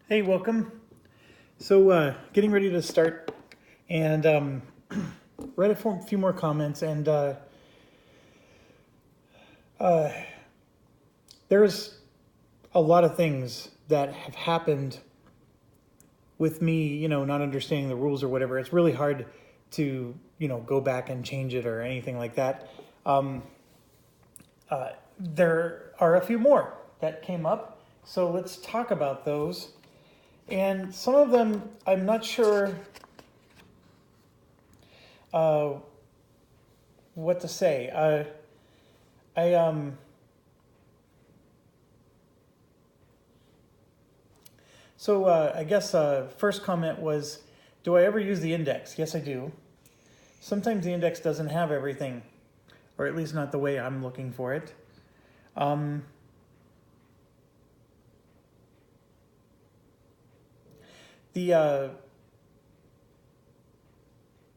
Hey, welcome. So, getting ready to start, and read a few more comments, and there's a lot of things that have happened with me, not understanding the rules or whatever. It's really hard to, go back and change it or anything like that. Um, there are a few more that came up, so let's talk about those. And some of them, I'm not sure what to say. I guess first comment was, do I ever use the index? Yes, I do. Sometimes the index doesn't have everything, or at least not the way I'm looking for it.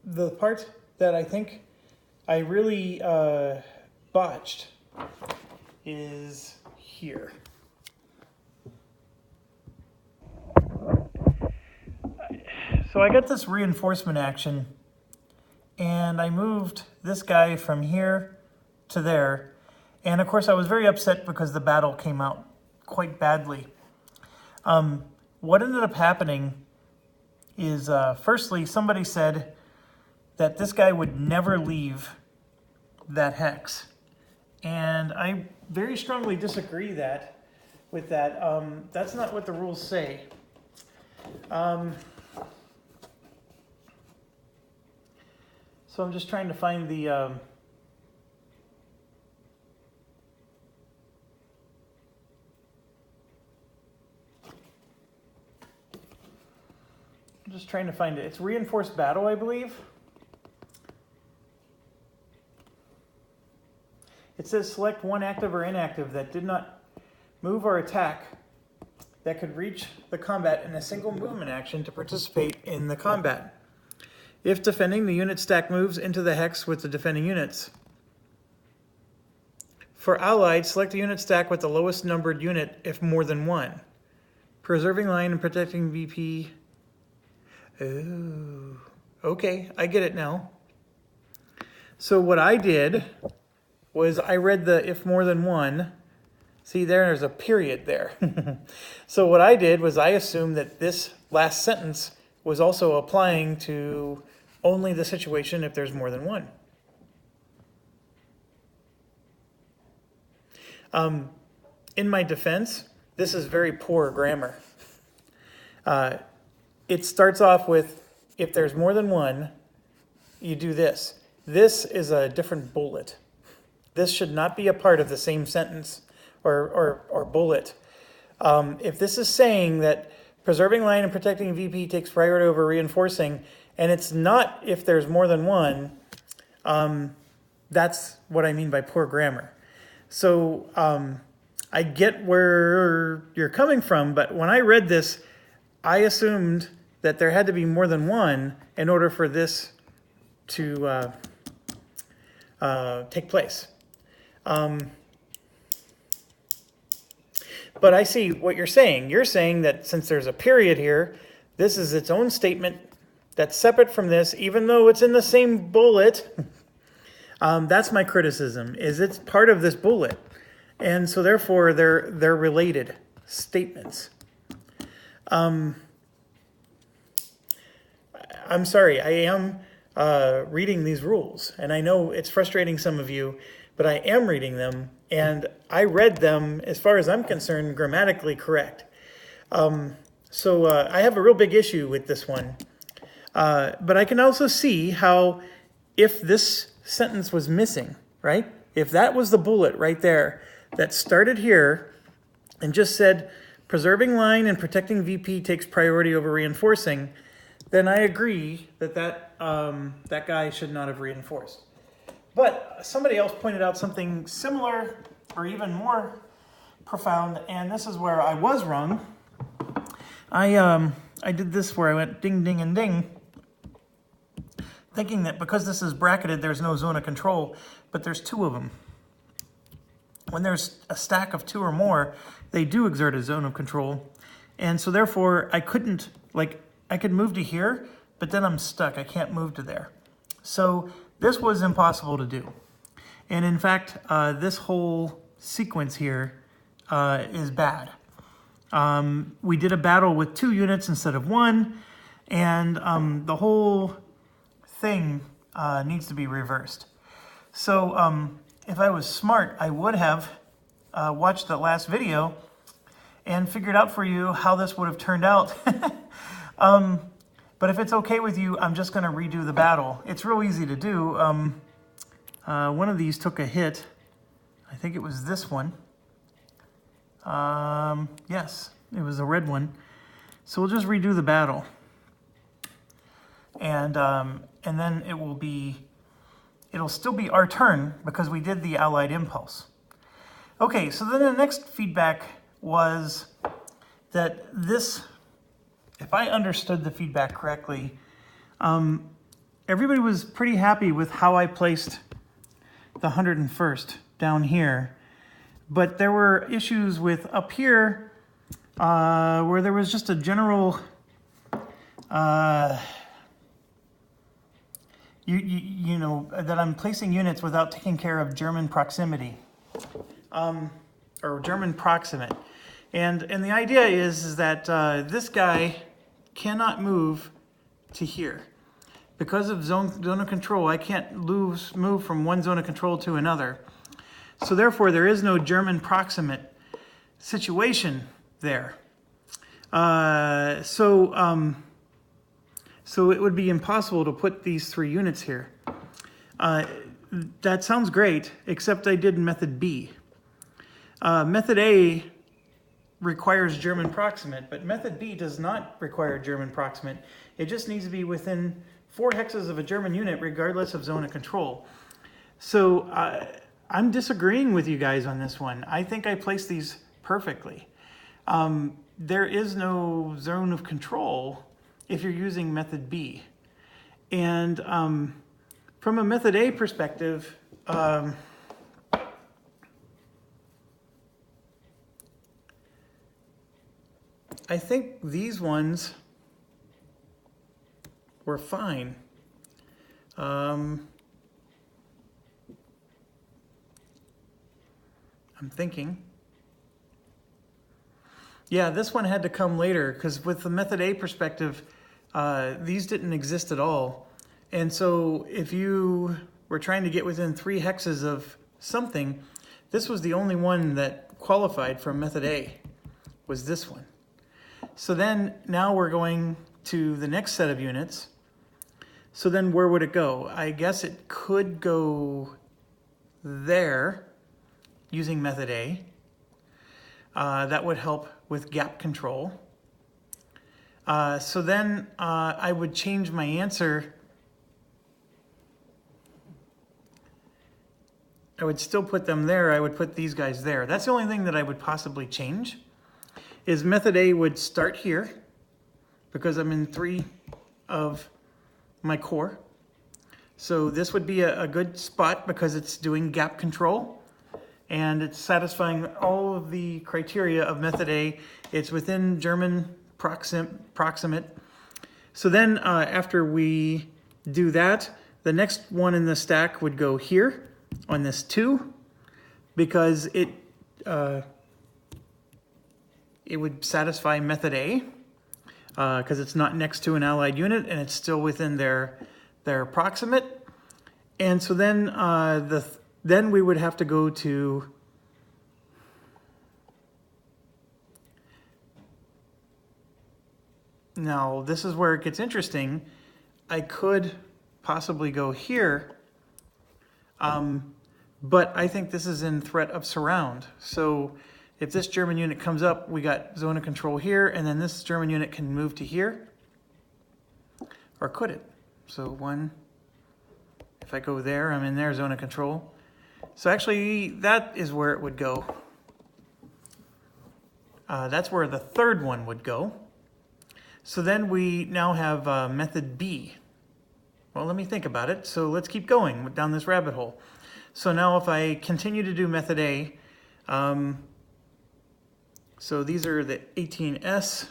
The part that I think I really botched is here. So I got this reinforcement action, and I moved this guy from here to there. And of course I was very upset because the battle came out quite badly. What ended up happening is, firstly, somebody said that this guy would never leave that hex. And I very strongly disagree with that. That's not what the rules say. So I'm just trying to find the... I'm just trying to find it. It's reinforced battle, I believe. It says select one active or inactive that did not move or attack that could reach the combat in a single movement action to participate in the combat. If defending, the unit stack moves into the hex with the defending units. For allied, select the unit stack with the lowest numbered unit if more than one. Preserving line and protecting VP. Oh, okay, I get it now. So what I did was I read the if more than one. See, there's a period there. So what I did was I assumed that this last sentence was also applying to only the situation if there's more than one. In my defense, this is very poor grammar. It starts off with, if there's more than one, you do this. This is a different bullet. This should not be a part of the same sentence or bullet. If this is saying that preserving line and protecting VP takes priority over reinforcing, and it's not if there's more than one, that's what I mean by poor grammar. So I get where you're coming from, but when I read this, I assumed that there had to be more than one in order for this to take place. But I see what you're saying. You're saying that since there's a period here, this is its own statement that's separate from this, even though it's in the same bullet. That's my criticism, is it's part of this bullet. And so therefore, they're related statements. I'm sorry, I am reading these rules, and I know it's frustrating some of you, but I am reading them, and I read them, as far as I'm concerned, grammatically correct. So I have a real big issue with this one. But I can also see how if this sentence was missing, right? If that was the bullet right there that started here and just said, preserving line and protecting VP takes priority over reinforcing, then I agree that guy should not have reinforced. But somebody else pointed out something similar or even more profound, and this is where I was wrong. I did this where I went ding, ding, and ding, thinking that because this is bracketed, there's no zone of control, but there's two of them. When there's a stack of two or more, they do exert a zone of control. And so therefore I couldn't, like, I could move to here, but then I'm stuck. I can't move to there. So this was impossible to do. And in fact, this whole sequence here is bad. We did a battle with 2 units instead of 1, and the whole thing needs to be reversed. So if I was smart, I would have watched the last video and figured out for you how this would have turned out. But if it's okay with you, I'm just going to redo the battle. It's real easy to do. One of these took a hit. I think it was this one. Yes, it was a red one. So we'll just redo the battle. And then it'll still be our turn because we did the Allied impulse. Okay, so then the next feedback was that this, if I understood the feedback correctly, everybody was pretty happy with how I placed the 101st down here. But there were issues with up here where there was just a general, you know, that I'm placing units without taking care of German proximity, or German proximate. And the idea is that this guy cannot move to here. Because of zone of control, I can't move from one zone of control to another. So therefore, there is no German proximate situation there. So it would be impossible to put these 3 units here. That sounds great, except I did method B. Method A requires German proximate, but method B does not require German proximate. It just needs to be within 4 hexes of a German unit, regardless of zone of control. So I'm disagreeing with you guys on this one. I think I placed these perfectly. There is no zone of control if you're using method B. And from a method A perspective, I think these ones were fine. I'm thinking. Yeah, this one had to come later because with the method A perspective, these didn't exist at all. And so if you were trying to get within 3 hexes of something, this was the only one that qualified from method A, was this one. So then now we're going to the next set of units. So then where would it go? I guess it could go there using method A. That would help with gap control. So then I would change my answer. I would still put them there. I would put these guys there. That's the only thing that I would possibly change. Is method A would start here because I'm in 3 of my core. So this would be a good spot because it's doing gap control and it's satisfying all of the criteria of method A. It's within German proximate. So then after we do that, the next one in the stack would go here on this 2 because it would satisfy method A because it's not next to an allied unit and it's still within their proximate. And so then then we would have to go to now this is where it gets interesting. I could possibly go here, but I think this is in threat of surround. So if this German unit comes up, we got zone of control here, and then this German unit can move to here. Or could it? So if I go there, I'm in their zone of control. So actually, that is where it would go. That's where the 3rd one would go. So then we now have method B. Well, let me think about it. So let's keep going down this rabbit hole. So now if I continue to do method A, So these are the 18S.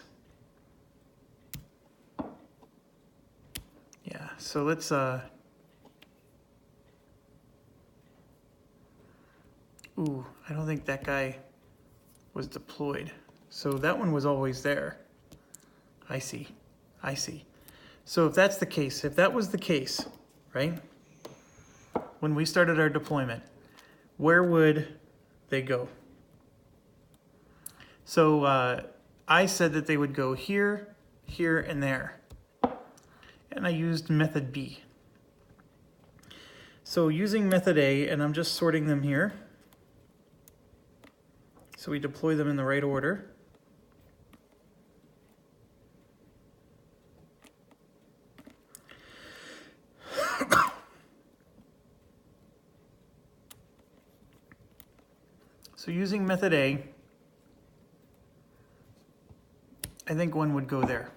Yeah, so let's ooh, I don't think that guy was deployed. So that one was always there. I see. I see. So if that's the case, if that was the case, right? When we started our deployment, where would they go? So I said that they would go here, here, and there. And I used method B. So using method A, and I'm just sorting them here. So we deploy them in the right order. So using method A, I think one would go there.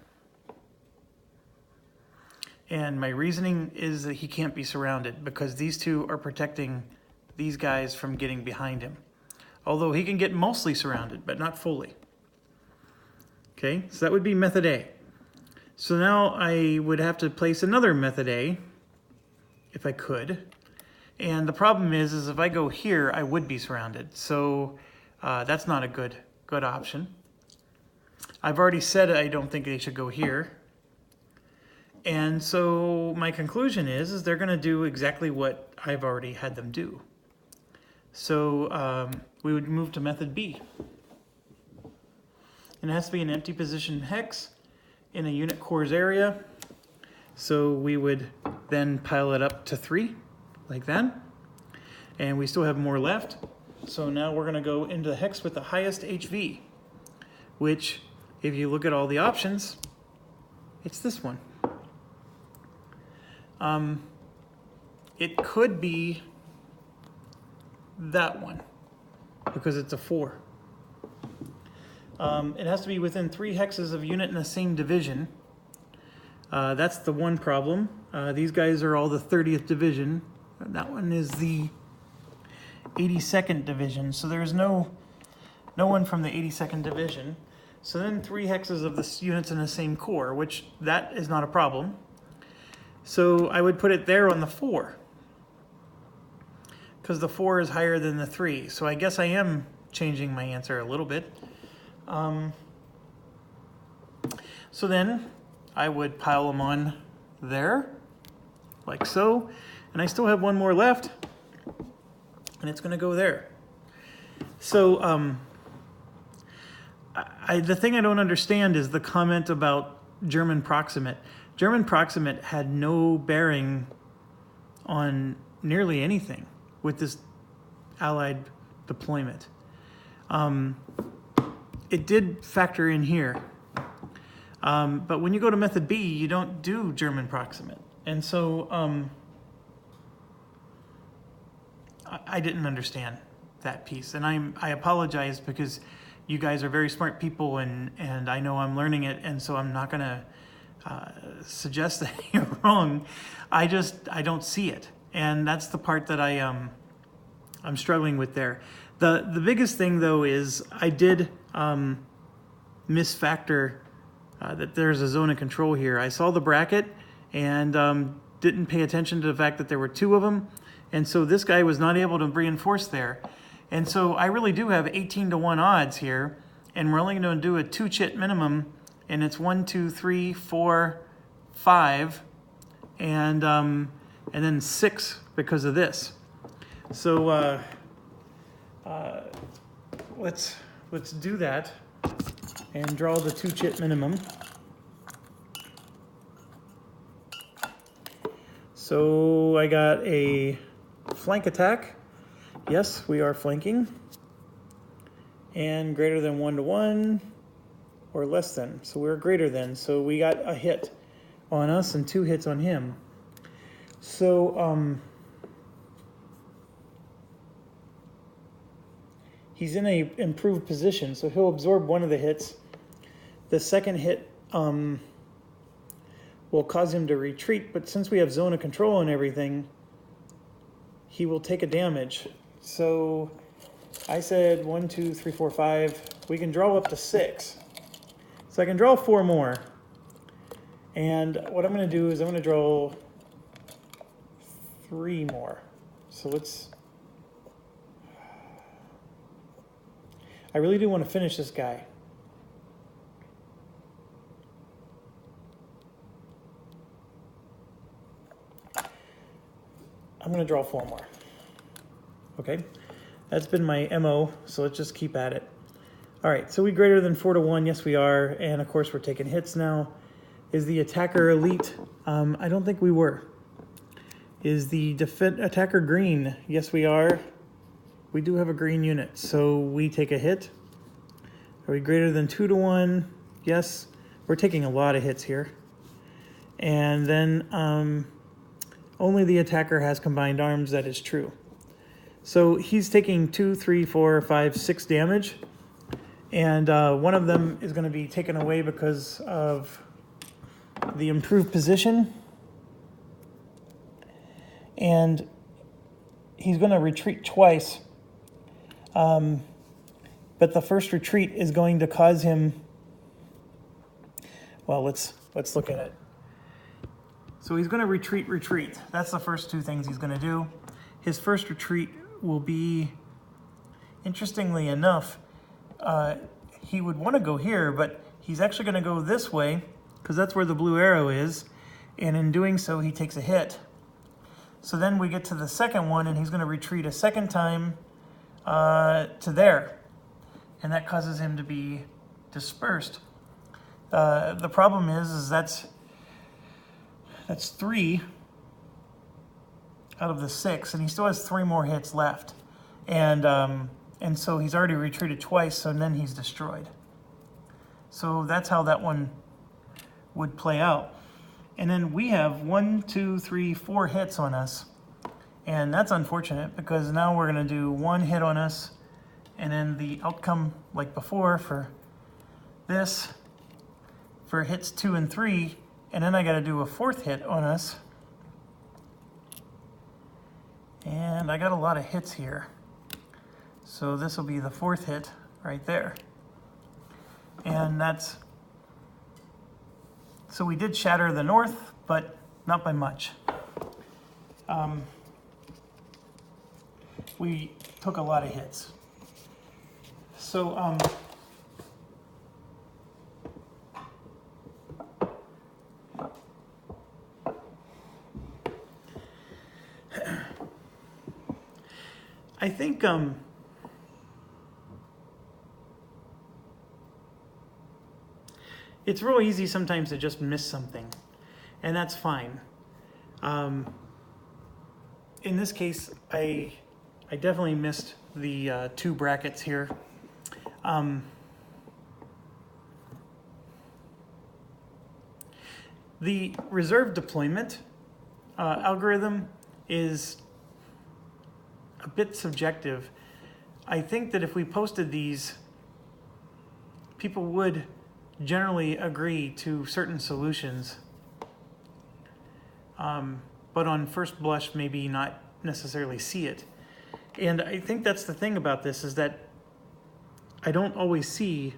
And my reasoning is that he can't be surrounded because these two are protecting these guys from getting behind him. Although he can get mostly surrounded, but not fully. Okay, so that would be method A. So now I would have to place another method A, if I could. And the problem is if I go here, I would be surrounded. So that's not a good option. I've already said I don't think they should go here. And so my conclusion is they're going to do exactly what I've already had them do. So we would move to method B. And it has to be an empty position hex in a unit cores area. So we would then pile it up to 3, like that. And we still have more left. So now we're going to go into the hex with the highest HV, which, if you look at all the options, it's this one. It could be that one, because it's a 4. It has to be within 3 hexes of unit in the same division. That's the one problem. These guys are all the 30th division. That one is the 82nd division, so there's no one from the 82nd division. So then 3 hexes of the units in the same core, which that is not a problem. So I would put it there on the 4, because the 4 is higher than the 3. So I guess I am changing my answer a little bit. So then I would pile them on there, like so. And I still have one more left, and it's going to go there. So the thing I don't understand is the comment about German proximate. German proximate had no bearing on nearly anything with this Allied deployment. It did factor in here. But when you go to method B, you don't do German proximate. And so I didn't understand that piece. And I apologize because you guys are very smart people and I know I'm learning it. And so I'm not going to suggest that you're wrong. I don't see it. And that's the part that I'm struggling with there. The biggest thing though is I did misfactor that there's a zone of control here. I saw the bracket and didn't pay attention to the fact that there were 2 of them. And so this guy was not able to reinforce there. And so I really do have 18-to-1 odds here. And we're only going to do a 2-chit minimum. And it's 1, 2, 3, 4, 5. And then 6 because of this. So let's do that and draw the 2-chit minimum. So I got a flank attack. Yes, we are flanking. And greater than 1-to-1 or less than. So we're greater than. So we got a hit on us and 2 hits on him. So he's in a improved position, so he'll absorb 1 of the hits. The second hit will cause him to retreat, but since we have zone of control and everything, he will take a damage. So I said 1, 2, 3, 4, 5. we can draw up to 6. So I can draw 4 more. And what I'm going to do is I'm going to draw 3 more. So I really do want to finish this guy. I'm going to draw 4 more. Okay, that's been my MO, so let's just keep at it. All right, so we greater than 4 to 1, yes we are, and of course we're taking hits now. Is the attacker elite? I don't think we were. Is the attacker green? Yes we are. We do have a green unit, so we take a hit. Are we greater than 2 to 1? Yes, we're taking a lot of hits here. And then only the attacker has combined arms, that is true. So he's taking 2, 3, 4, 5, 6 damage. And one of them is going to be taken away because of the improved position. And he's going to retreat twice. But the first retreat is going to cause him... Well, let's look at it. So he's going to retreat. That's the first 2 things he's going to do. His first retreat will be, interestingly enough, he would want to go here, but he's actually going to go this way because that's where the blue arrow is. And in doing so, he takes a hit. So then we get to the second one, and he's going to retreat a second time to there. And that causes him to be dispersed. The problem is that's 3 out of the 6, and he still has 3 more hits left. And so he's already retreated twice, so then he's destroyed. So that's how that one would play out. And then we have 1, 2, 3, 4 hits on us. And that's unfortunate because now we're going to do 1 hit on us, and then the outcome, like before, for this, for hits 2 and 3, and then I got to do a 4th hit on us. And I got a lot of hits here. So this will be the 4th hit right there. And that's... So we did shatter the north, but not by much. We took a lot of hits. So, I think it's real easy sometimes to just miss something, and that's fine. In this case, I definitely missed the 2 brackets here. The reserve deployment algorithm is a bit subjective. I think that if we posted these, people would generally agree to certain solutions, but on first blush maybe not necessarily see it. And I think that's the thing about this, is that I don't always see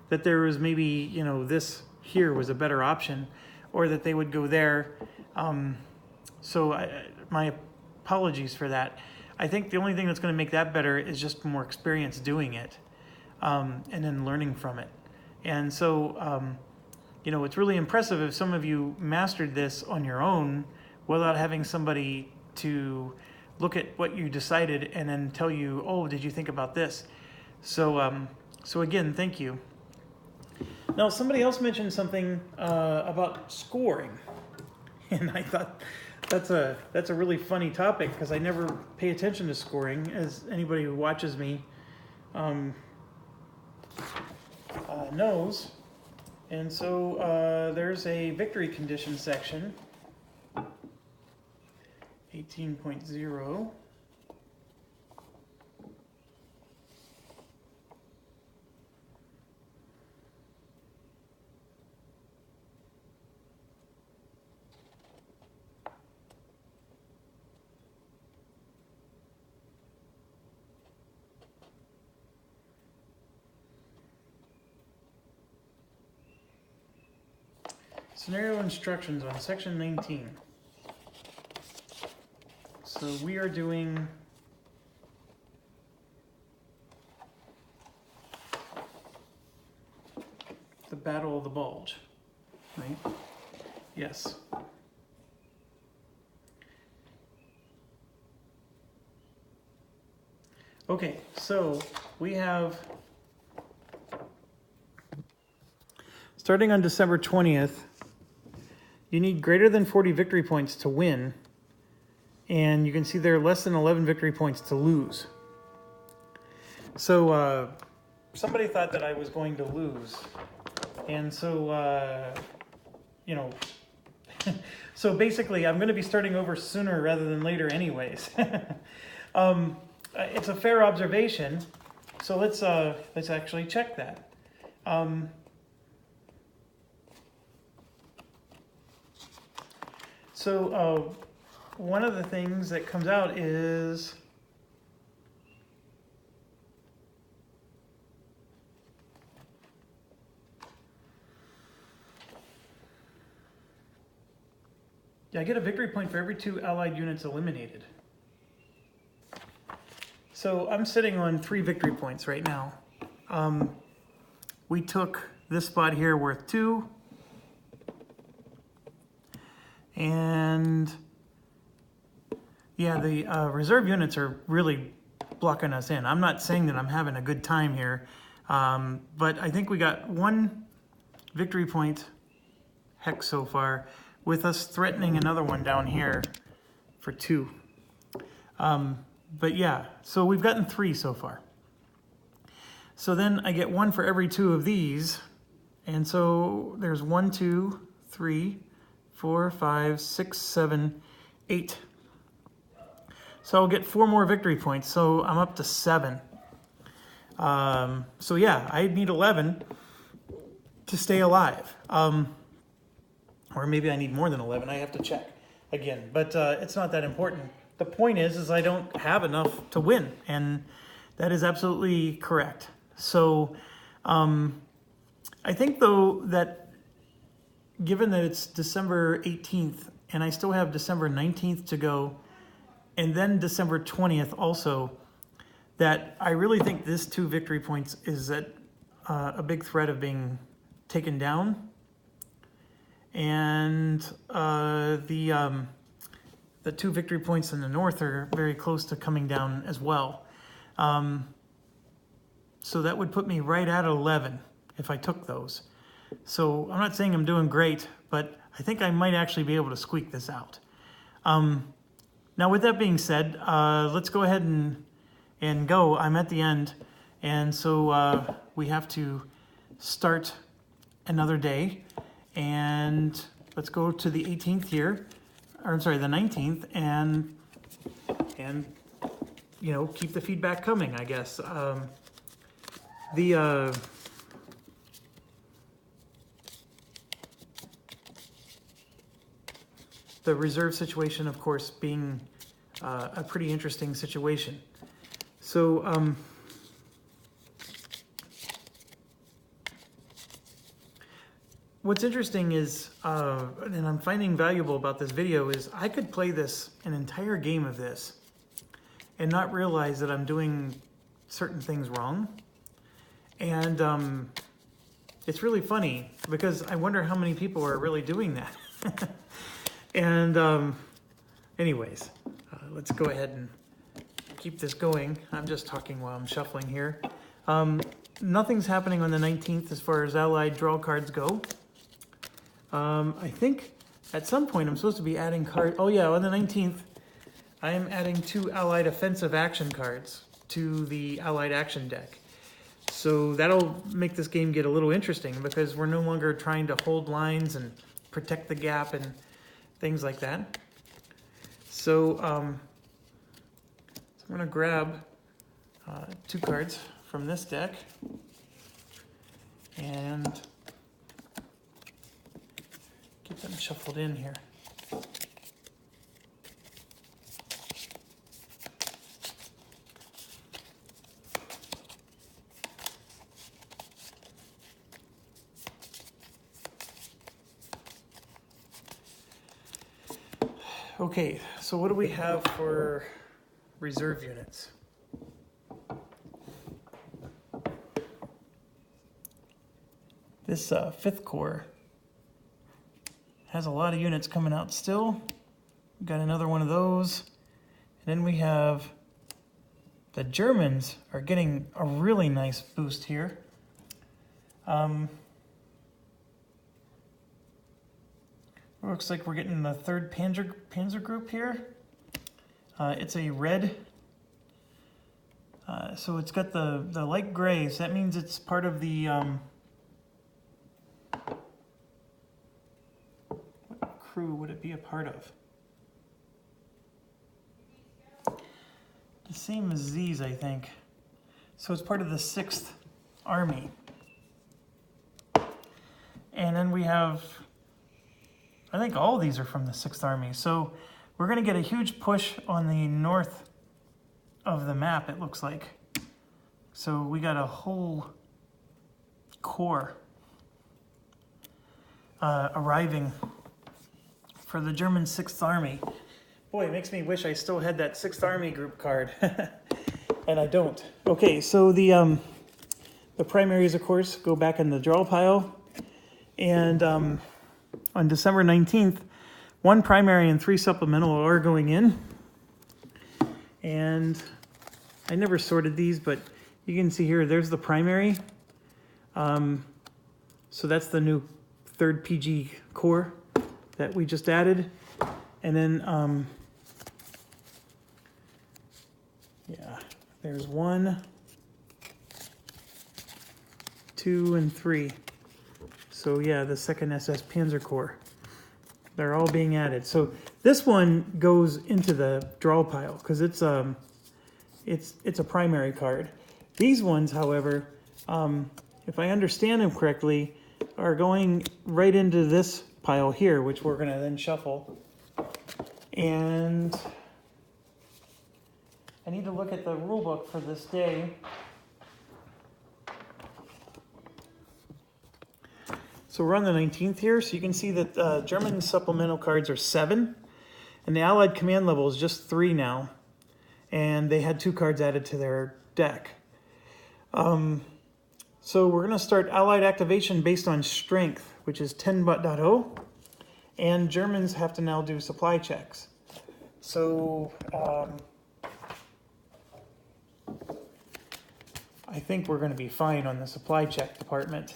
that there was maybe, you know, this here was a better option, or that they would go there. My apologies for that. I think the only thing that's going to make that better is just more experience doing it, and then learning from it. And so, you know, it's really impressive if some of you mastered this on your own without having somebody to look at what you decided and then tell you, oh, did you think about this? So, so again, thank you. Now, somebody else mentioned something about scoring, and I thought that's a really funny topic because I never pay attention to scoring, as anybody who watches me knows. And so there's a victory condition section, 18.0. Scenario instructions on section 19. So we are doing the Battle of the Bulge, right? Yes. Okay, so we have, starting on December 20th, you need greater than 40 victory points to win, and you can see there are less than 11 victory points to lose. So somebody thought that I was going to lose, and so, you know, so basically I'm going to be starting over sooner rather than later anyways. It's a fair observation, so let's actually check that. So one of the things that comes out is I get a victory point for every 2 allied units eliminated. So I'm sitting on 3 victory points right now. We took this spot here worth 2. And yeah, the reserve units are really blocking us in. I'm not saying that I'm having a good time here, but I think we got 1 victory point hex so far, with us threatening another one down here for 2. But yeah, so we've gotten 3 so far. So then I get 1 for every 2 of these, and so there's 1, 2, 3, 4, 5, 6, 7, 8. So I'll get 4 more victory points, so I'm up to 7. So yeah, I need 11 to stay alive. Or maybe I need more than 11, I have to check again, but it's not that important. The point is I don't have enough to win, and that is absolutely correct. So I think though that given that it's December 18th and I still have December 19th to go, and then December 20th also, that I really think this 2 victory points is at a big threat of being taken down. And the 2 victory points in the north are very close to coming down as well. So that would put me right at 11 if I took those. So I'm not saying I'm doing great, but I think I might actually be able to squeak this out. Now with that being said, let's go ahead and go. I'm at the end, and so we have to start another day, and let's go to the 18th here, or I'm sorry, the 19th, and you know, keep the feedback coming, I guess. The reserve situation, of course, being a pretty interesting situation. So what's interesting is, and I'm finding valuable about this video, is I could play this, an entire game of this, and not realize that I'm doing certain things wrong. And it's really funny, because I wonder how many people are really doing that. And anyways, let's go ahead and keep this going. I'm just talking while I'm shuffling here. Nothing's happening on the 19th as far as allied draw cards go. I think at some point I'm supposed to be adding cards. Oh yeah, on the 19th, I am adding 2 allied offensive action cards to the allied action deck. So that'll make this game get a little interesting, because we're no longer trying to hold lines and protect the gap and things like that. So, I'm going to grab 2 cards from this deck and get them shuffled in here. Okay, so what do we have for reserve units? This 5th Corps has a lot of units coming out still. We've got another one of those. And then we have the Germans are getting a really nice boost here. Looks like we're getting the 3rd Panzer Group here. It's a red. So it's got the light gray, so that means it's part of the what crew would it be a part of? The same as these, I think. So it's part of the 6th Army. And then we have, I think all of these are from the 6th Army. So we're going to get a huge push on the north of the map, it looks like. So we got a whole corps arriving for the German 6th Army. Boy, it makes me wish I still had that 6th Army group card. And I don't. Okay, so the primaries, of course, go back in the draw pile. And on December 19th, 1 primary and 3 supplemental are going in. And I never sorted these, but you can see here, there's the primary. So that's the new 3rd PG Corps that we just added. And then, yeah, there's 1, 2, and 3. So yeah, the 2nd SS Panzer Corps. They're all being added. So this one goes into the draw pile because it's a primary card. These ones, however, if I understand them correctly, are going right into this pile here, which we're going to then shuffle. And I need to look at the rule book for this day. So we're on the 19th here, so you can see that German supplemental cards are 7, and the Allied command level is just 3 now, and they had 2 cards added to their deck. So we're going to start Allied activation based on strength, which is 10.0, and Germans have to now do supply checks. So I think we're going to be fine on the supply check department.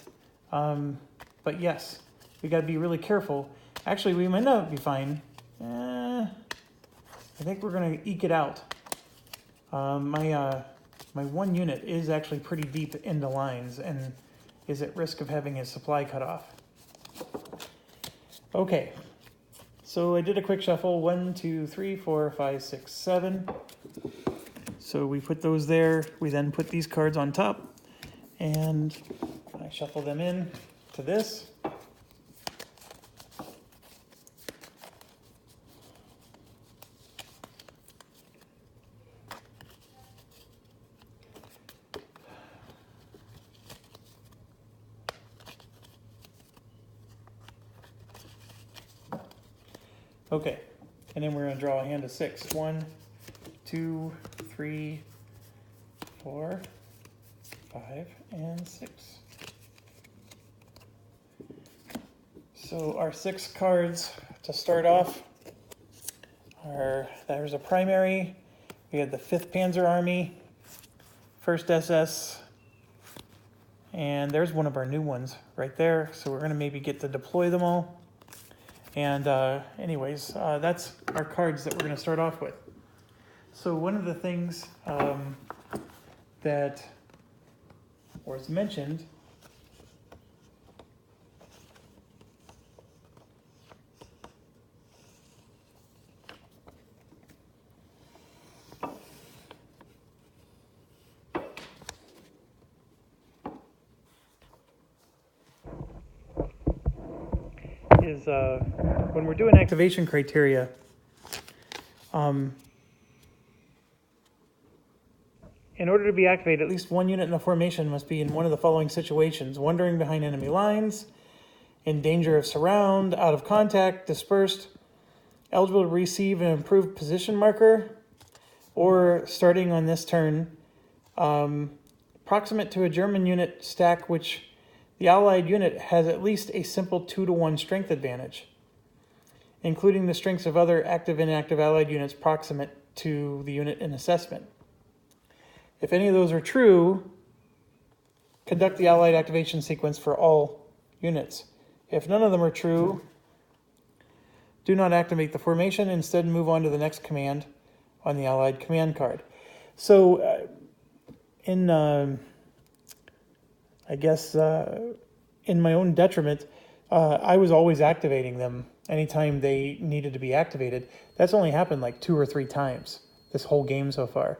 But yes, we got to be really careful. Actually, we might not be fine. I think we're going to eke it out. My 1 unit is actually pretty deep into lines and is at risk of having his supply cut off. Okay, so I did a quick shuffle. 1, 2, 3, 4, 5, 6, 7. So we put those there. We then put these cards on top, and I shuffle them in to this. Okay, and then we're going to draw a hand of 6. 1, 2, 3, 4, 5, and 6. So our 6 cards to start off are, there's a primary, we had the 5th Panzer Army, 1st SS, and there's one of our new ones right there. So we're going to maybe get to deploy them all. And anyways, that's our cards that we're going to start off with. So one of the things that was mentioned is when we're doing activation criteria, in order to be activated, at least 1 unit in the formation must be in one of the following situations: wandering behind enemy lines, in danger of surround, out of contact, dispersed, eligible to receive an improved position marker, or starting on this turn, proximate to a German unit stack which the Allied unit has at least a simple 2-to-1 strength advantage, including the strengths of other active and inactive Allied units proximate to the unit in assessment. If any of those are true, conduct the Allied activation sequence for all units. If none of them are true, do not activate the formation. Instead, move on to the next command on the Allied command card. So, in my own detriment, I was always activating them anytime they needed to be activated. That's only happened like 2 or 3 times this whole game so far.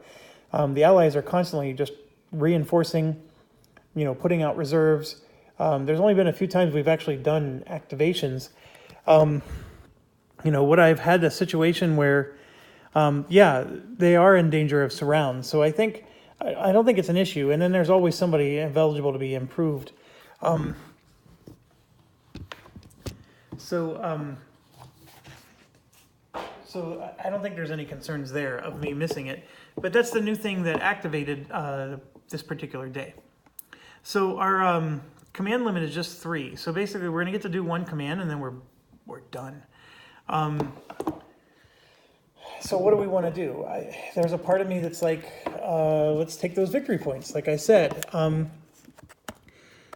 The Allies are constantly just reinforcing, putting out reserves. There's only been a few times we've actually done activations. What I've had a situation where, they are in danger of surround. So I don't think it's an issue. And then there's always somebody eligible to be improved. So I don't think there's any concerns there of me missing it. But that's the new thing that activated this particular day. So our command limit is just 3. So basically we're going to get to do 1 command and then we're done. So what do we want to do? There's a part of me that's like, let's take those victory points, like I said.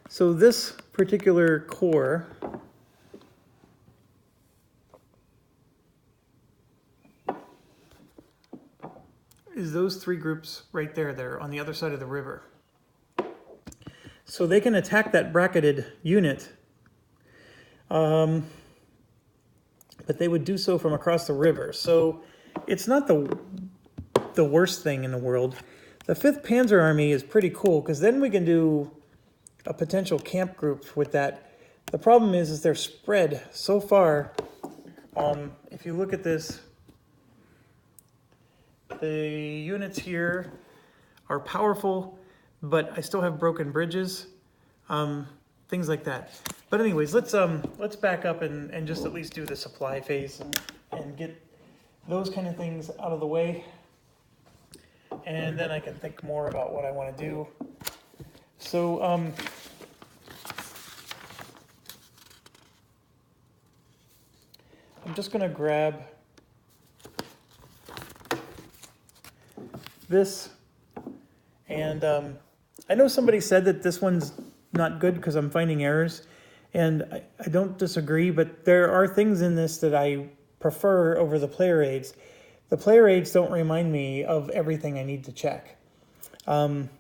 So this particular core is those 3 groups right there. They're on the other side of the river. So they can attack that bracketed unit, but they would do so from across the river. So it's not the worst thing in the world. The 5th Panzer Army is pretty cool because then we can do a potential camp group with that. The problem is they're spread so far. If you look at this, the units here are powerful, but I still have broken bridges, things like that. But anyways, let's back up and just at least do the supply phase and get those kind of things out of the way. And then I can think more about what I want to do. So, I'm just going to grab this. And I know somebody said that this one's not good because I'm finding errors. And I don't disagree, but there are things in this that I prefer over the player aids. The player aids don't remind me of everything I need to check. And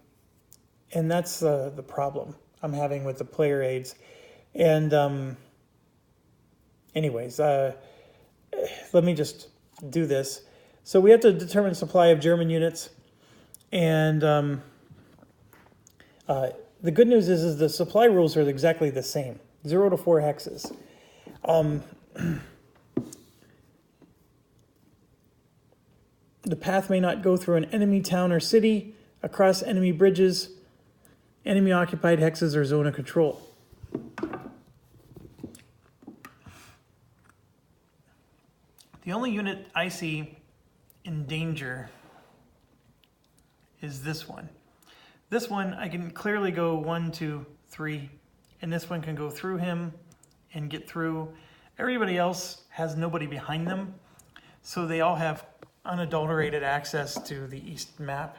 that's the problem I'm having with the player aids. And anyways, let me just do this. So we have to determine supply of German units. And the good news is the supply rules are exactly the same. 0 to 4 hexes. The path may not go through an enemy town or city, across enemy bridges, enemy occupied hexes, or zone of control. The only unit I see in danger is this one. This one, I can clearly go 1, 2, 3, and this one can go through him and get through. Everybody else has nobody behind them, so they all have unadulterated access to the east map.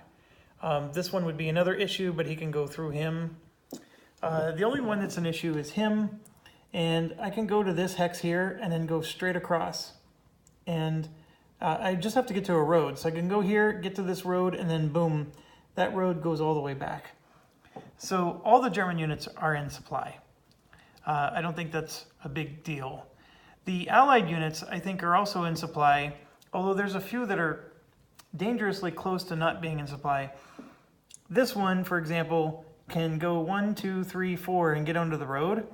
This one would be another issue, but he can go through him. The only one that's an issue is him, and I can go to this hex here and then go straight across. And I just have to get to a road. So I can go here, get to this road, and then boom, that road goes all the way back. So all the German units are in supply. I don't think that's a big deal. The Allied units, I think, are also in supply, although there's a few that are dangerously close to not being in supply. This one, for example, can go 1, 2, 3, 4 and get onto the road.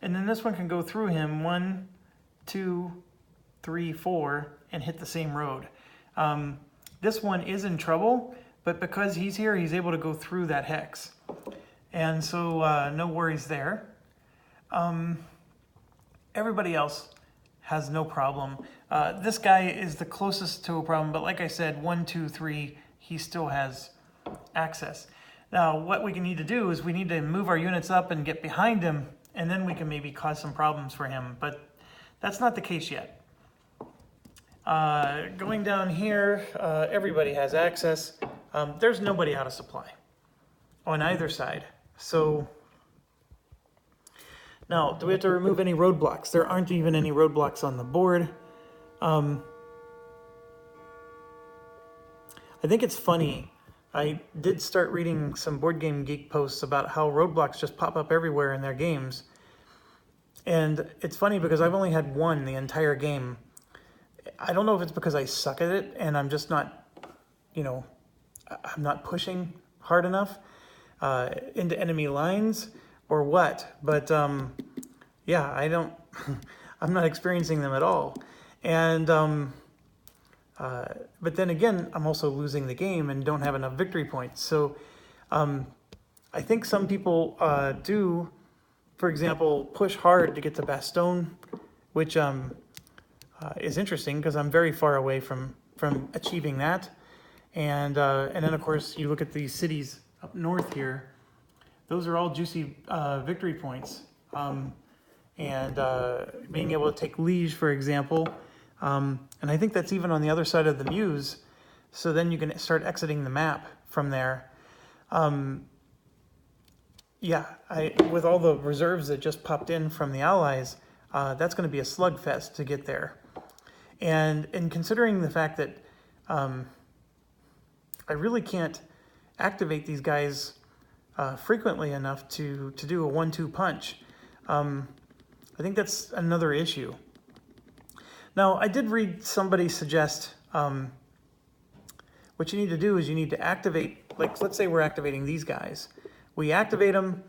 And then this one can go through him 1, 2, 3, 4 and hit the same road. This one is in trouble, but because he's here, he's able to go through that hex. And so no worries there. Everybody else has no problem. This guy is the closest to a problem, but like I said, 1, 2, 3, he still has access. Now, what we need to do is we need to move our units up and get behind him, and then we can maybe cause some problems for him, but that's not the case yet. Going down here, everybody has access. There's nobody out of supply on either side. So now, do we have to remove any roadblocks? There aren't even any roadblocks on the board. I think it's funny. I did start reading some Board Game Geek posts about how roadblocks just pop up everywhere in their games. And it's funny because I've only had one the entire game. I don't know if it's because I suck at it and I'm just not, I'm not pushing hard enough into enemy lines or what. But yeah, I'm not experiencing them at all. And but then again, I'm also losing the game and don't have enough victory points. So I think some people do, for example, push hard to get to Bastogne, which is interesting because I'm very far away from achieving that. And then, of course, you look at these cities up north here. Those are all juicy victory points. And being able to take Liège, for example, and I think that's even on the other side of the Meuse. So then you can start exiting the map from there. Yeah, with all the reserves that just popped in from the Allies, that's going to be a slugfest to get there. And considering the fact that I really can't activate these guys frequently enough to do a 1-2 punch, I think that's another issue. Now, I did read somebody suggest what you need to do is you need to activate, like, let's say we're activating these guys. We activate them,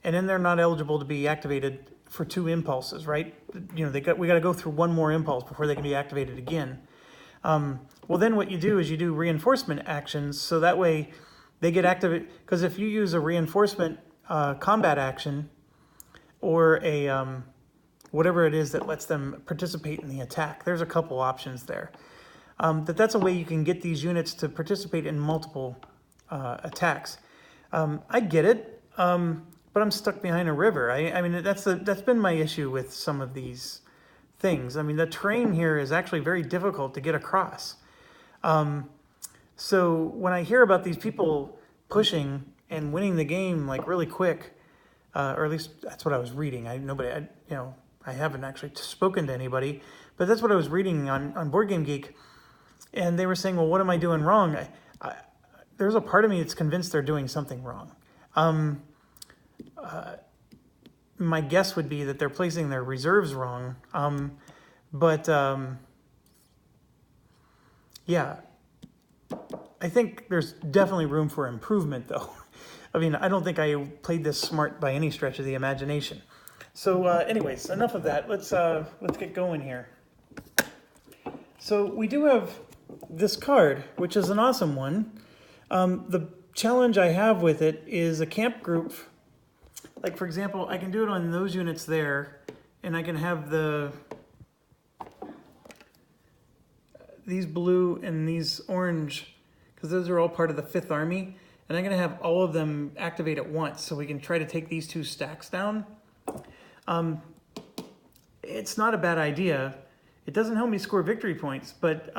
and then they're not eligible to be activated for 2 impulses, right? We got to go through 1 more impulse before they can be activated again. Well, then what you do is you do reinforcement actions, so that way they get activated. Because if you use a reinforcement combat action or a whatever it is that lets them participate in the attack, there's a couple options there. That's a way you can get these units to participate in multiple attacks. I get it, but I'm stuck behind a river. I mean, that's been my issue with some of these things. I mean, the terrain here is actually very difficult to get across. So when I hear about these people pushing and winning the game like really quick, or at least that's what I was reading. I haven't actually spoken to anybody, but that's what I was reading on Board Game Geek, and they were saying, well, what am I doing wrong? There's a part of me that's convinced they're doing something wrong. My guess would be that they're placing their reserves wrong, but yeah, I think there's definitely room for improvement, though. I mean, I don't think I played this smart by any stretch of the imagination. So anyways, enough of that. Let's get going here. So we do have this card, which is an awesome one. The challenge I have with it is a camp group. Like, for example, I can do it on those units there, and I can have these blue and these orange, because those are all part of the 5th Army, and I'm going to have all of them activate at once, so we can try to take these 2 stacks down. It's not a bad idea. It doesn't help me score victory points, but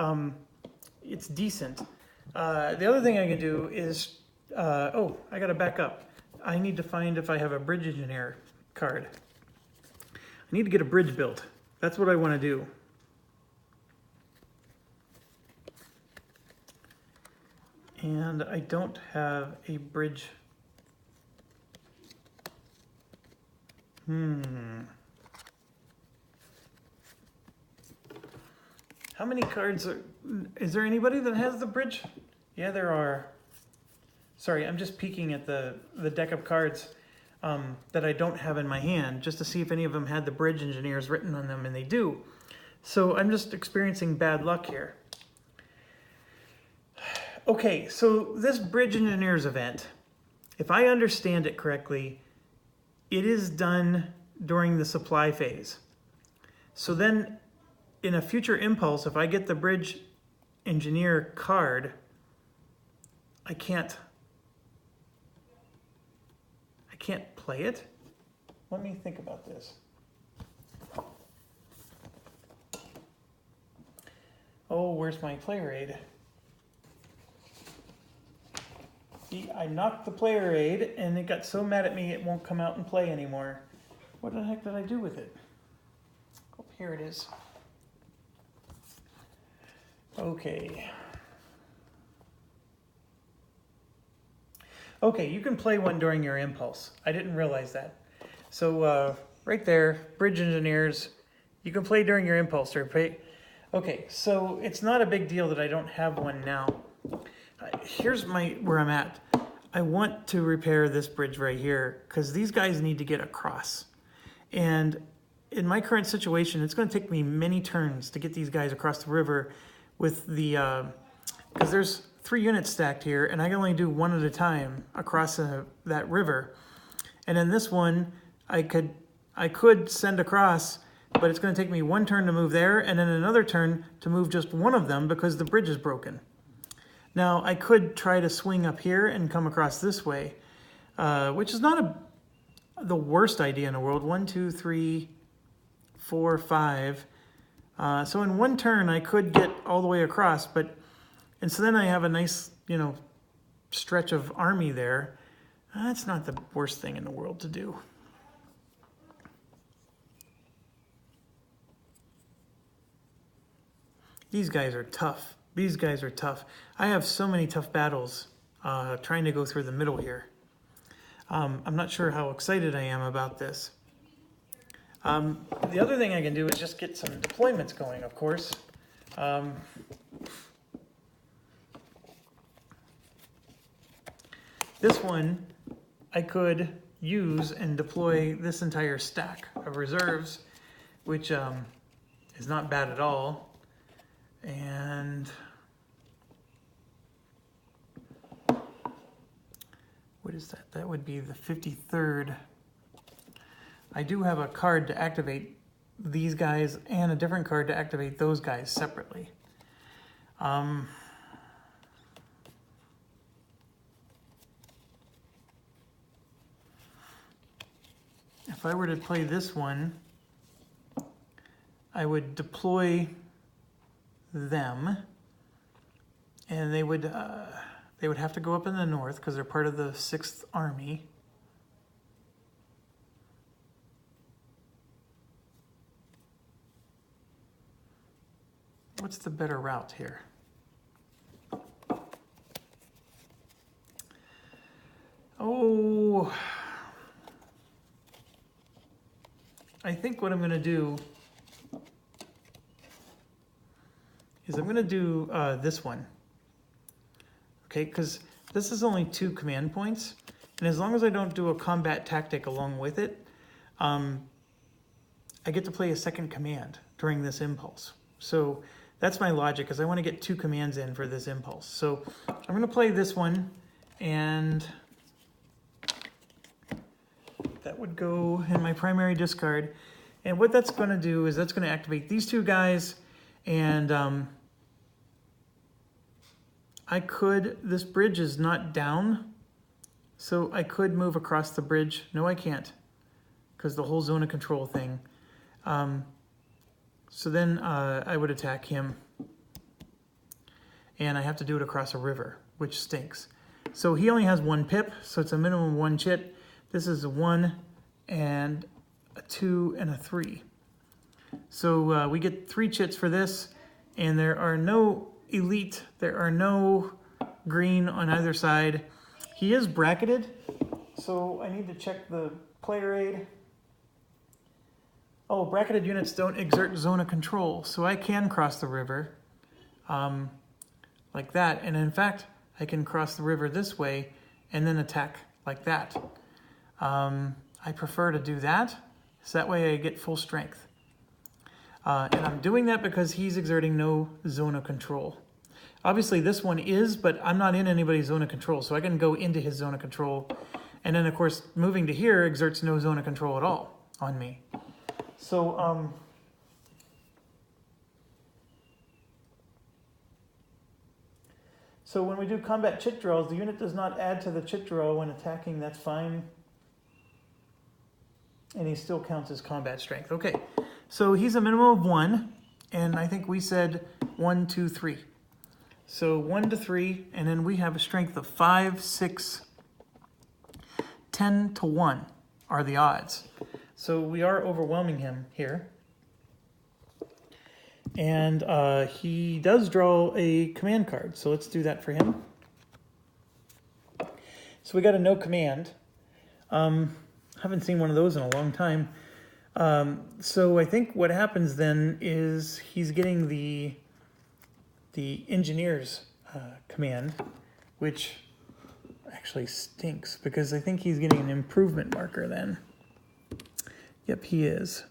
it's decent. The other thing I can do is, I got to back up. I need to find if I have a bridge engineer card. I need to get a bridge built. That's what I want to do. And I don't have a bridge. How many cards is there anybody that has the bridge? Yeah, there are. Sorry, I'm just peeking at the deck of cards that I don't have in my hand, just to see if any of them had the bridge engineers written on them, and they do. So I'm just experiencing bad luck here. Okay, so this bridge engineers event, if I understand it correctly, it is done during the supply phase. So then in a future impulse, if I get the bridge engineer card, I can't play it. Let me think about this. Oh, where's my player aid? See, I knocked the player aid and it got so mad at me it won't come out and play anymore. What the heck did I do with it? Oh, here it is. Okay. Okay, you can play one during your impulse. I didn't realize that. So right there, bridge engineers, you can play during your impulse or play. Okay, so it's not a big deal that I don't have one now. Here's where I'm at. I want to repair this bridge right here because these guys need to get across. And in my current situation, it's going to take me many turns to get these guys across the river with the, because there's 3 units stacked here and I can only do one at a time across that river. And in this one, I could send across, but it's going to take me 1 turn to move there and then another turn to move just one of them because the bridge is broken. Now, I could try to swing up here and come across this way, which is not the worst idea in the world. 1, 2, 3, 4, 5. So in 1 turn, I could get all the way across, and so then I have a nice, stretch of army there. That's not the worst thing in the world to do. These guys are tough. These guys are tough. I have so many tough battles trying to go through the middle here. I'm not sure how excited I am about this. The other thing I can do is just get some deployments going, of course. This one I could use and deploy this entire stack of reserves, which is not bad at all. And what is that? That would be the 53rd. I do have a card to activate these guys and a different card to activate those guys separately. If I were to play this one, I would deploy them, and they would have to go up in the north because they're part of the 6th Army. What's the better route here? Oh, I think what I'm going to do is I'm going to do this one. Okay, because this is only 2 command points, and as long as I don't do a combat tactic along with it, I get to play a second command during this impulse. So that's my logic, is I want to get 2 commands in for this impulse. So I'm going to play this one, and that would go in my primary discard. And what that's going to do is that's going to activate these 2 guys, and this bridge is not down, so I could move across the bridge. No, I can't, because the whole zone of control thing. So then I would attack him, and I have to do it across a river, which stinks. So he only has 1 pip, so it's a minimum of 1 chit. This is a 1 and a 2 and a 3. So we get 3 chits for this, and there are no elite, there are no green on either side. He is bracketed, so I need to check the player aid. Oh, bracketed units don't exert zone of control, so I can cross the river like that. And in fact, I can cross the river this way and then attack like that. I prefer to do that, so that way I get full strength. And I'm doing that because he's exerting no zone of control. Obviously this one is, but I'm not in anybody's zone of control, so I can go into his zone of control. And then of course, moving to here exerts no zone of control at all on me. So So when we do combat chit draws, the unit does not add to the chit draw when attacking, that's fine. And he still counts as combat strength. Okay, so he's a minimum of 1, and I think we said 1, 2, 3. So 1 to 3, and then we have a strength of 5, 6, 10 to 1 are the odds. So we are overwhelming him here. And he does draw a command card, so let's do that for him. So we got a no command. Haven't seen one of those in a long time. So I think what happens then is he's getting the engineer's command, which actually stinks because I think he's getting an improvement marker then. Yep, he is.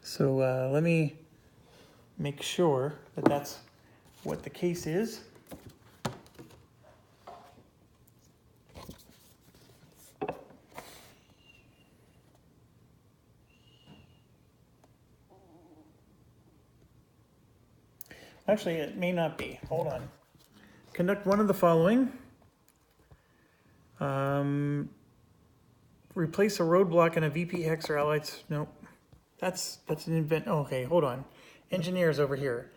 So let me make sure that that's what the case is. Actually, it may not be. Hold on. Conduct one of the following. Replace a roadblock in a VP hex or allies. Nope. That's an invent. Oh, okay, hold on. Engineers over here.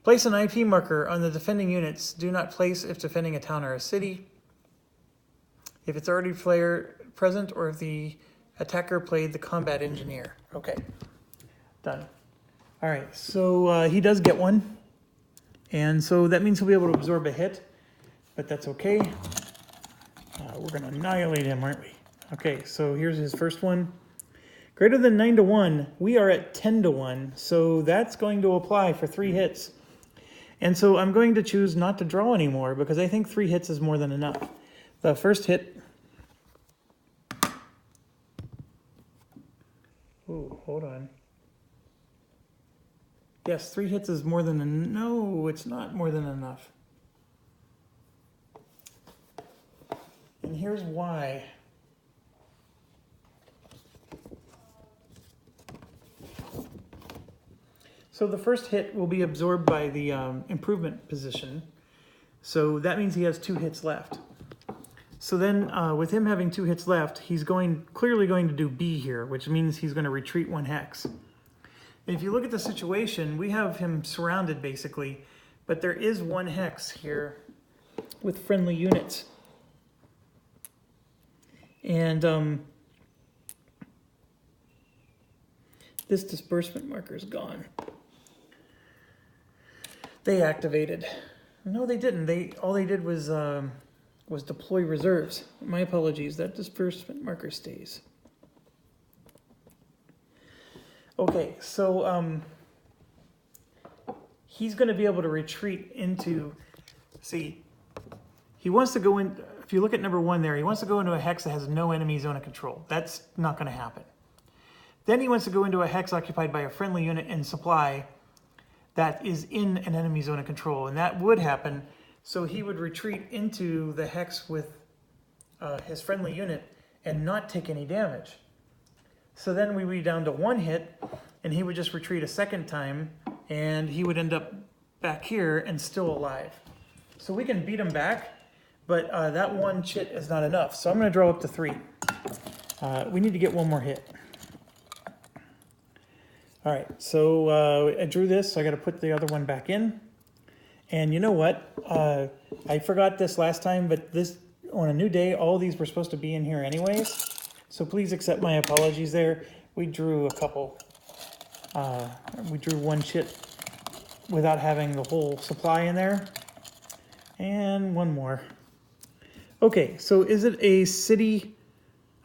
Place an IP marker on the defending units. Do not place if defending a town or a city. If it's already player present or if the attacker played the combat engineer. Okay, done. All right, so he does get one. And so that means he'll be able to absorb a hit, but that's okay. We're going to annihilate him, aren't we? Okay, so here's his first one. Greater than 9 to 1, we are at 10 to 1, so that's going to apply for 3 hits. And so I'm going to choose not to draw anymore because I think 3 hits is more than enough. The first hit... Ooh, hold on. Yes, 3 hits is more than no, it's not more than enough. And here's why. So the first hit will be absorbed by the improvement position. So that means he has 2 hits left. So then with him having 2 hits left, he's clearly going to do B here, which means he's going to retreat 1 hex. If you look at the situation, we have him surrounded basically, but there is 1 hex here with friendly units. And this disbursement marker is gone. They activated. No, they didn't. All they did was deploy reserves. My apologies, that disbursement marker stays. Okay, so he's going to be able to retreat into, see, he wants to go in, if you look at number 1 there, he wants to go into a hex that has no enemy zone of control. That's not going to happen. Then he wants to go into a hex occupied by a friendly unit and supply that is in an enemy zone of control, and that would happen. So he would retreat into the hex with his friendly unit and not take any damage. So then we would be down to 1 hit, and he would just retreat a second time, and he would end up back here and still alive. So we can beat him back, but that 1 chit is not enough. So I'm going to draw up to 3. We need to get 1 more hit. All right, so I drew this, so I got to put the other one back in. And you know what? I forgot this last time, but this on a new day, all of these were supposed to be in here anyways. So please accept my apologies there. We drew a couple. We drew 1 chit without having the whole supply in there. And 1 more. Okay, so is it a city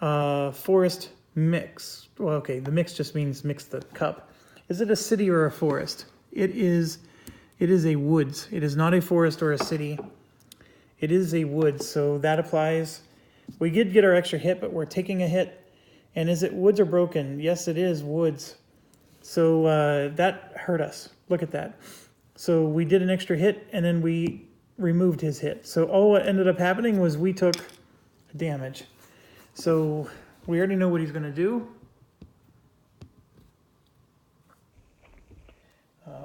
forest mix? Well, okay, the mix just means mix the cup. Is it a city or a forest? It is a woods. It is not a forest or a city. It is a woods, so that applies. We did get our extra hit, but we're taking a hit. And is it woods or broken? Yes, it is woods. So that hurt us. Look at that. So we did an extra hit, and then we removed his hit. So all what ended up happening was we took damage. So we already know what he's going to do.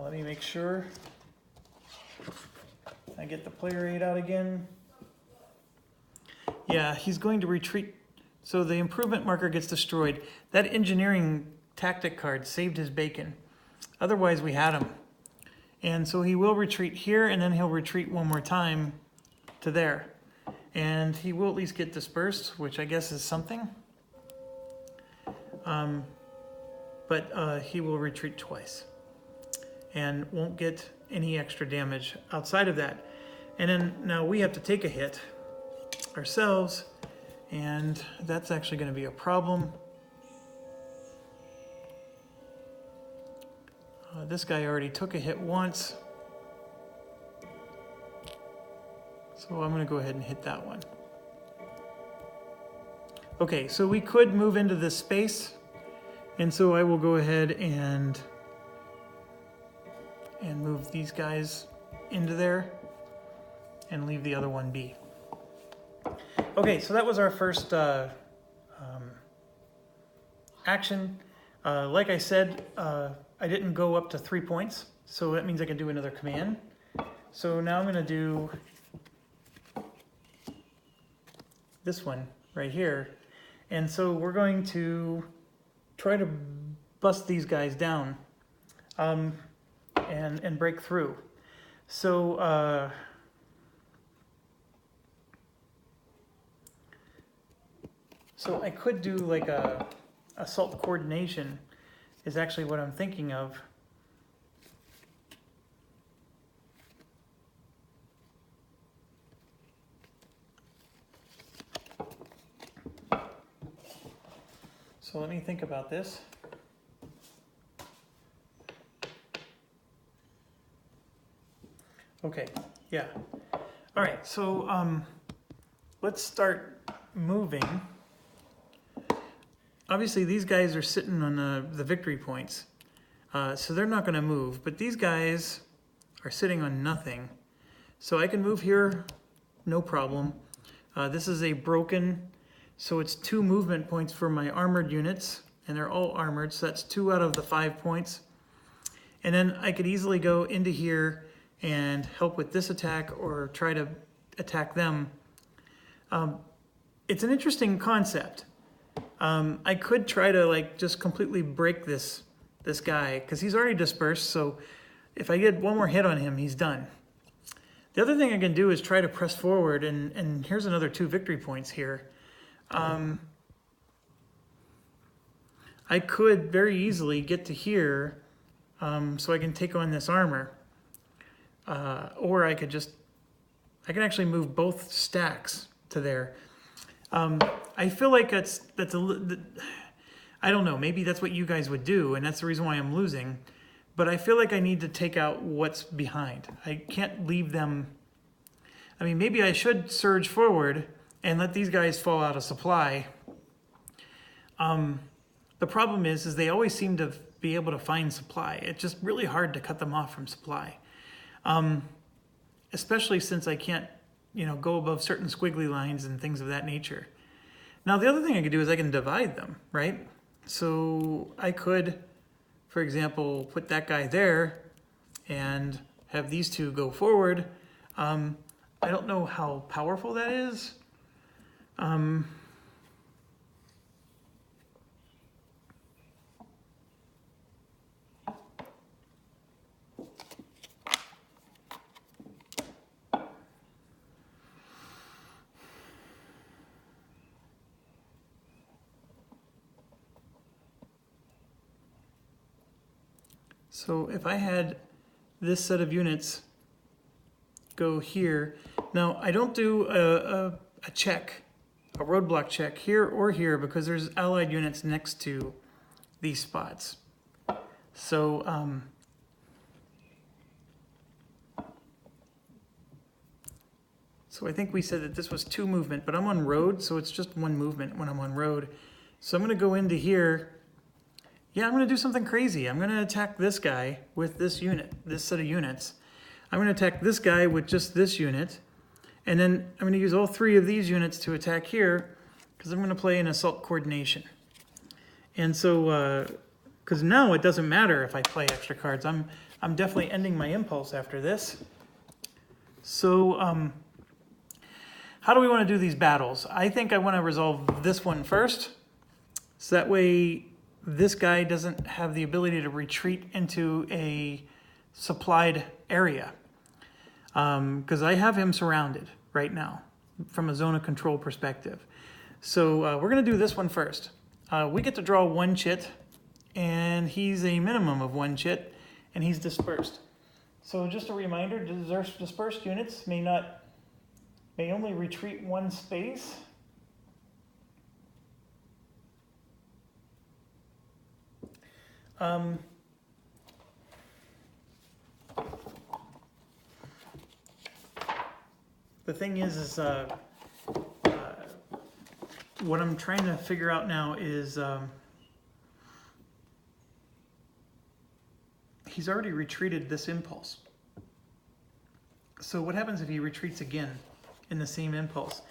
Let me make sure. I get the player aid out again. Yeah, he's going to retreat. So the improvement marker gets destroyed. That engineering tactic card saved his bacon. Otherwise, we had him. And so he will retreat here, and then he'll retreat one more time to there. And he will at least get dispersed, which I guess is something. But he will retreat twice and won't get any extra damage outside of that. And then now we have to take a hit ourselves, and that's actually going to be a problem. This guy already took a hit once, so I'm going to go ahead and hit that one. Okay, so we could move into this space, and so I will go ahead and move these guys into there and leave the other one be. Okay, so that was our first action. Like I said, I didn't go up to 3 points, so that means I can do another command. So now I'm going to do this one right here. And so we're going to try to bust these guys down and break through. So so I could do like a assault coordination is actually what I'm thinking of. So let me think about this. Okay, yeah. All right, so let's start moving. Obviously, these guys are sitting on the victory points, so they're not going to move. But these guys are sitting on nothing. So I can move here, no problem. This is a broken, so it's 2 movement points for my armored units, and they're all armored, so that's 2 out of the 5 points. And then I could easily go into here and help with this attack or try to attack them. It's an interesting concept. I could try to like just completely break this guy because he's already dispersed. So if I get one more hit on him, he's done. The other thing I can do is try to press forward, and here's another 2 victory points here. I could very easily get to here so I can take on this armor. Or I can actually move both stacks to there. I feel like that's I don't know, maybe that's what you guys would do, and that's the reason why I'm losing. But I feel like I need to take out what's behind. I can't leave them. I mean, maybe I should surge forward and let these guys fall out of supply. The problem is they always seem to be able to find supply. It's just really hard to cut them off from supply. Especially since I can't, go above certain squiggly lines and things of that nature. Now, the other thing I could do is I can divide them, right? So I could, for example, put that guy there and have these 2 go forward. I don't know how powerful that is. So if I had this set of units go here, now I don't do a check, a roadblock check here or here because there's allied units next to these spots. So so I think we said that this was 2 movement, but I'm on road, so it's just 1 movement when I'm on road. So I'm going to go into here. Yeah, I'm going to do something crazy. I'm going to attack this guy with this unit, this set of units. I'm going to attack this guy with just this unit. And then I'm going to use all 3 of these units to attack here because I'm going to play an assault coordination. And so, because now it doesn't matter if I play extra cards. I'm definitely ending my impulse after this. So, how do we want to do these battles? I think I want to resolve this one first. So that way this guy doesn't have the ability to retreat into a supplied area. Because I have him surrounded right now from a zone of control perspective. So we're going to do this one first. We get to draw one chit, and he's a minimum of one chit, and he's dispersed. So just a reminder, dispersed units may only retreat one space. The thing is what I'm trying to figure out now is he's already retreated this impulse. So what happens if he retreats again in the same impulse?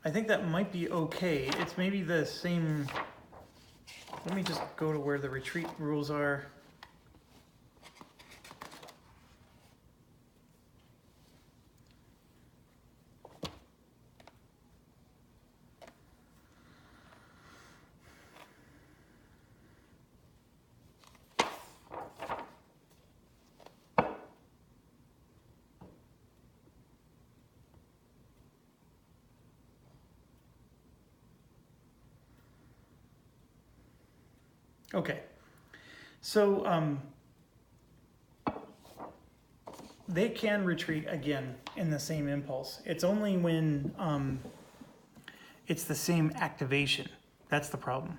I think that might be okay. It's maybe the same. Let me just go to where the retreat rules are. Okay, so they can retreat again in the same impulse. It's only when it's the same activation. That's the problem.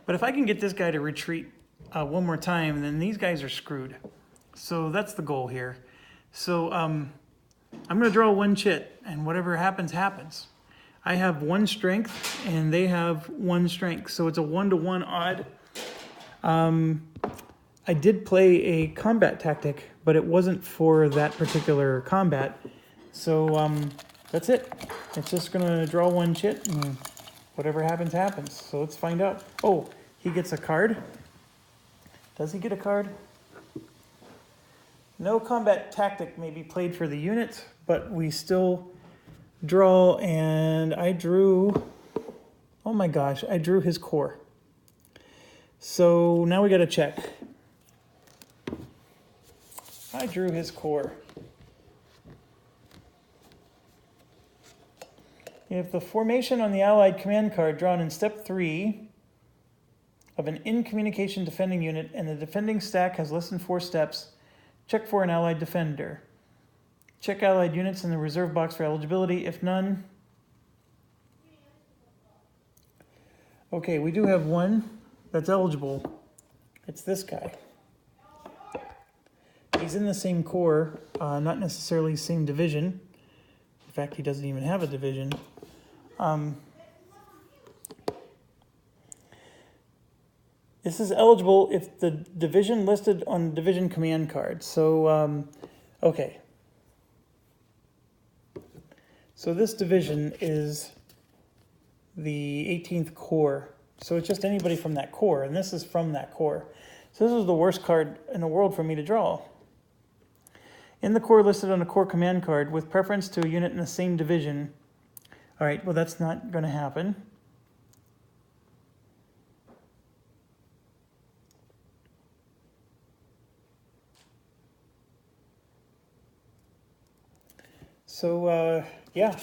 But if I can get this guy to retreat one more time, then these guys are screwed. So that's the goal here. So I'm going to draw one chit, and whatever happens, happens. I have one strength, and they have one strength. So it's a 1-to-1 odd. I did play a combat tactic, but it wasn't for that particular combat. So that's it. It's just going to draw one chit, and whatever happens, happens. So let's find out. Oh, he gets a card. Does he get a card? No combat tactic may be played for the unit, but we still draw, and I drew, oh my gosh, I drew his core. So now we got to check. I drew his core. If the formation on the Allied command card drawn in step 3 of an in-communication defending unit and the defending stack has less than 4 steps, check for an Allied defender. Check Allied units in the reserve box for eligibility. If none, okay, we do have one that's eligible. It's this guy. He's in the same corps, not necessarily same division. In fact, he doesn't even have a division. This is eligible if the division listed on the division command card. So, okay. So this division is the 18th Corps. So it's just anybody from that corps, and this is from that corps. So this is the worst card in the world for me to draw. In the corps listed on a corps command card with preference to a unit in the same division. All right, well, that's not going to happen. So, yeah,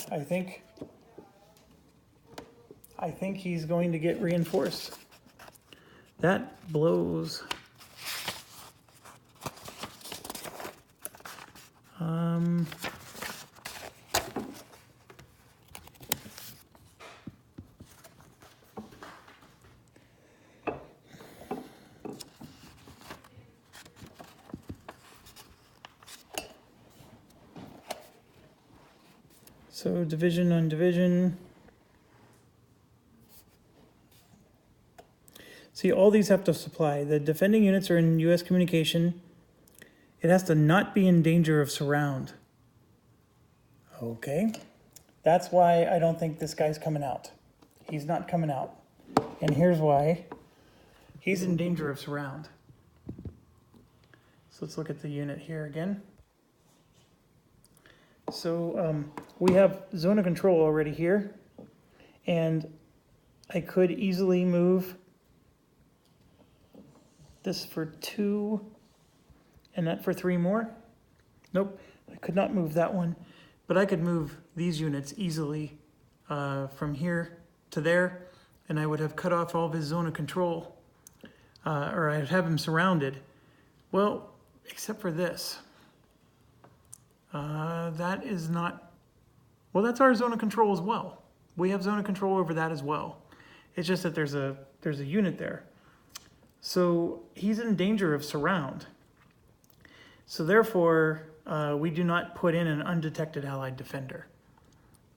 I think he's going to get reinforced. That blows. So division on division. See, all these have to supply. The defending units are in U.S. communication. It has to not be in danger of surround. Okay. That's why I don't think this guy's coming out. He's not coming out. And here's why. He's in danger of surround. So let's look at the unit here again. So we have zone of control already here, and I could easily move this for 2 and that for 3 more. Nope, I could not move that one, but I could move these units easily from here to there, and I would have cut off all of his zone of control, or I'd have him surrounded. Well, except for this. That is not, well, that's our zone of control as well. We have zone of control over that as well. It's just that there's a unit there. So he's in danger of surround. So therefore, we do not put in an undetected allied defender.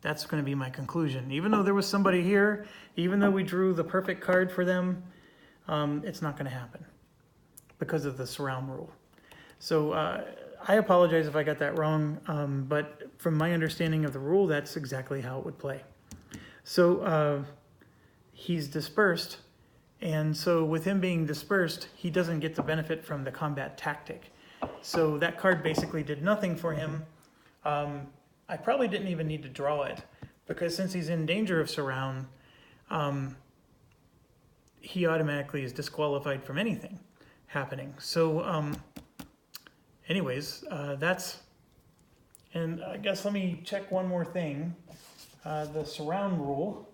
That's going to be my conclusion. Even though there was somebody here, even though we drew the perfect card for them, it's not going to happen because of the surround rule. So I apologize if I got that wrong, but from my understanding of the rule, that's exactly how it would play. So he's dispersed, and so with him being dispersed, he doesn't get the benefit from the combat tactic. So that card basically did nothing for him. I probably didn't even need to draw it, because since he's in danger of surround, he automatically is disqualified from anything happening. So anyways, that's, and I guess let me check one more thing. The surround rule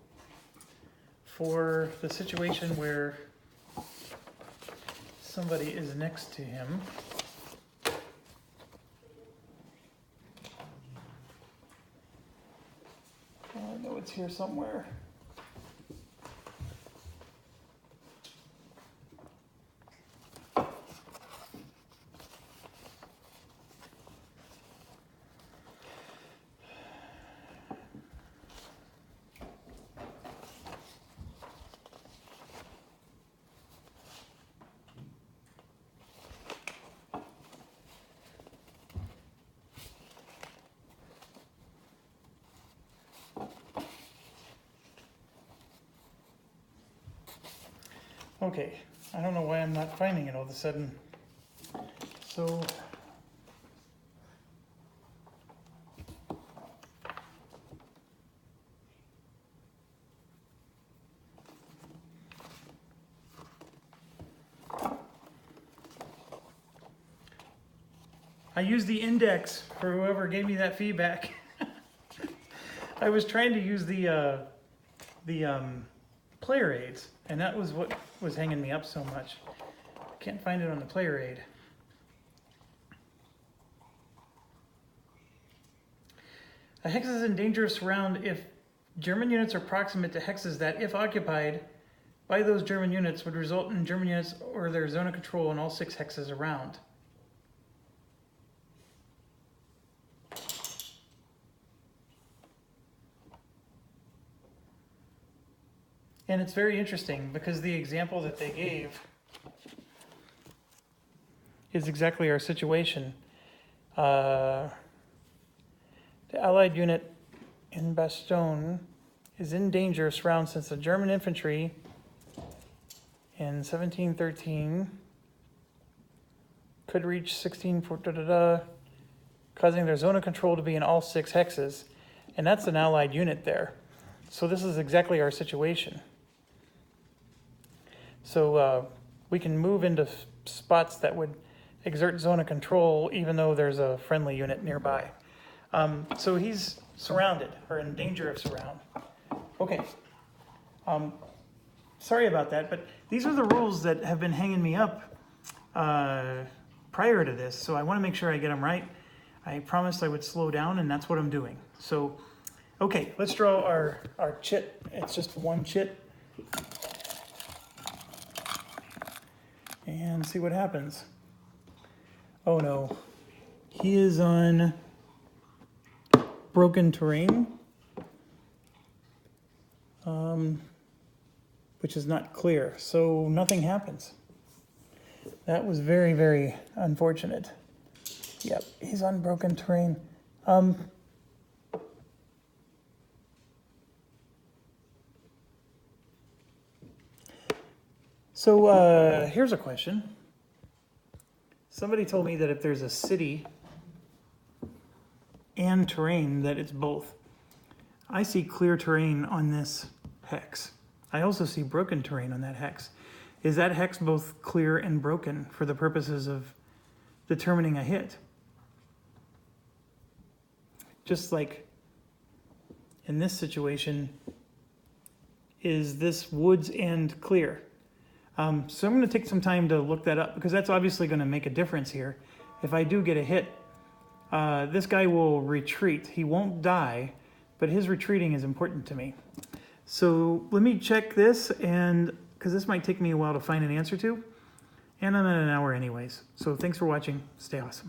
for the situation where somebody is next to him. I know it's here somewhere. Okay, I don't know why I'm not finding it all of a sudden. So, I used the index for whoever gave me that feedback. I was trying to use the player aids, and that was what was hanging me up so much. Can't find it on the player aid. A hex is in danger of surround if German units are proximate to hexes that, if occupied by those German units, would result in German units or their zone of control in all 6 hexes around. And it's very interesting because the example that they gave is exactly our situation. The Allied unit in Bastogne is in danger of surround since the German infantry in 1713 could reach 16, causing their zone of control to be in all 6 hexes. And that's an Allied unit there. So this is exactly our situation. So we can move into spots that would exert zone of control even though there's a friendly unit nearby. So he's surrounded, or in danger of surround. Okay. Sorry about that, but these are the rules that have been hanging me up prior to this, so I want to make sure I get them right. I promised I would slow down, and that's what I'm doing. So, okay, let's draw our chit. It's just one chit. And see what happens. Oh no, he is on broken terrain, which is not clear, so nothing happens. That was very, very unfortunate. Yep, he's on broken terrain. So here's a question. Somebody told me that if there's a city and terrain, that it's both. I see clear terrain on this hex. I also see broken terrain on that hex. Is that hex both clear and broken for the purposes of determining a hit? Just like in this situation, is this woods end clear? So I'm going to take some time to look that up because that's obviously going to make a difference here. If I do get a hit, this guy will retreat. He won't die, but his retreating is important to me. So let me check this, and because this might take me a while to find an answer to, and I'm at an hour anyways. So thanks for watching. Stay awesome.